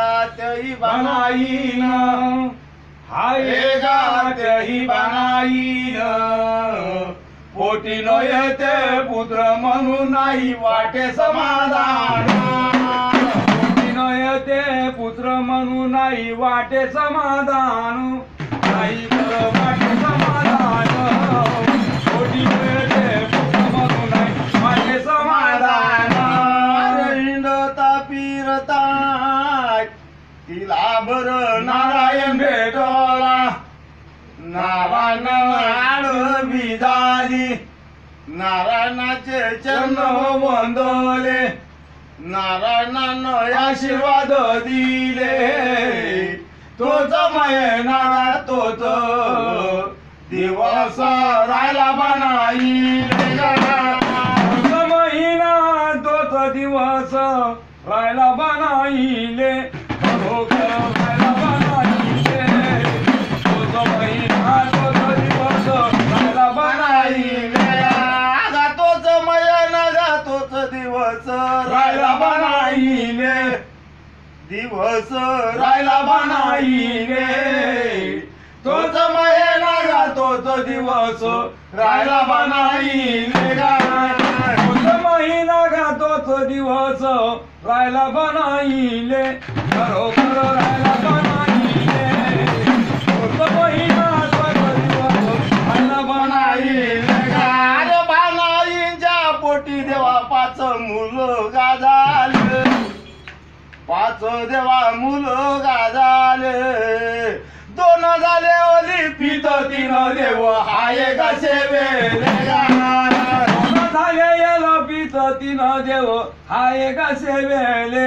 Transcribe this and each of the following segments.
गात ही बनाईन हाय गात ही बनाईन पोटी न येते पुत्र म्हणून नाही वाटे समाधान पोटी न येते पुत्र म्हणून नाही वाटे समाधान नाही खरं वाटे समाधान पोटी न येते पुत्र म्हणून नाही वाटे समाधान हिंडता फिरता तिला बर नारायण भेटला नारायण आडवी झाली नारायणाचे चरण वंदले नारायणानं आशीर्वाद दिले तोच नारा तोच दिवस राहिला बनाईले तोच महिना तोच दिवस राहिला बनाईले खरोखर राहिला बनाईले तोच महिना तोच दिवस राहिला बनाईले आगा तोच महिना गा तोच दिवस राहिला बनाईले दिवस राहिला बनाईले तोच महिना गा तोच दिवस राहिला बनाईले गा तोच महिना गा तोच दिवस राहिला बनाईले खरोखर राहिला बनाईले तोच महिना तोच दिवस राहिला बनाईले गा अरे बानाईंच्या पोटी देवा पाच मुलं गाजाले पाच देवा मुलं गाजाले दोन झाले ओली पित तीन देव हाय कसे वेले दोन झाले याला पित तीन देव हाय कसे वेले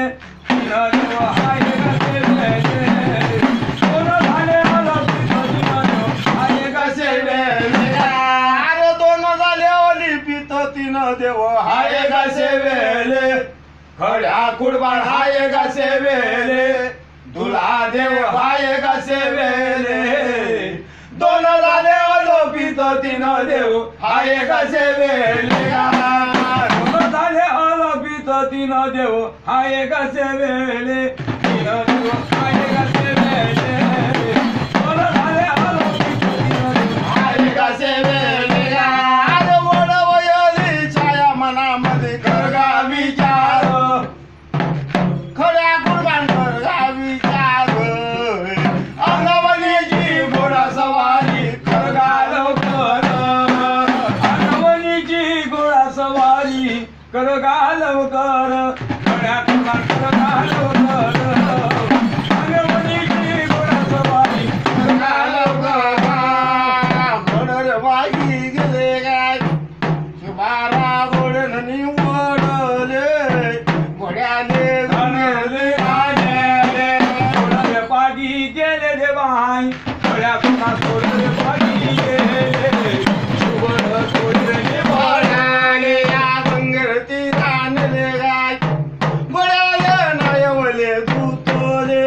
तीन देव हाय कसे वेले दोन झाले याला पित तीन देव हाय कसे वेले अरे दोन झाले ओली पित तीन देव हाय कसे वेले खड्या कुडबाळ हाय कसे वेले तुला देव हाय कसे वेले दोन झाले अलोपित तीन देव हाय कसे वेले दोन झाले अलोपित तीन देव हाय कसे वेले तीन देव हाय कसे वेले दोन झाले अलोपित तीन देव हाय कसे वेले अरे वडवयली छाया मनामध्ये खरगा विचार खड्या कुर्बानकर गावी चार अंगवणीची घोडा सवारी खरगा लवकर अंगवणीची घोडा सवारी खरगा लवकर खड्या खरगा लवकर अंगवणीची घोडा सवारी खरगा लवकर घोडर वागी गेले गाय बारा घोडन निवडले घोड्याले घाणेरले घाणेरले घोड्याले पाठी गेले रे बाई घोड्या कोणा सोडले पाठी गेले सुवर्ण सोडले घोड्याले या गंगरती रानले गाय घोड्याले नायवले दूतले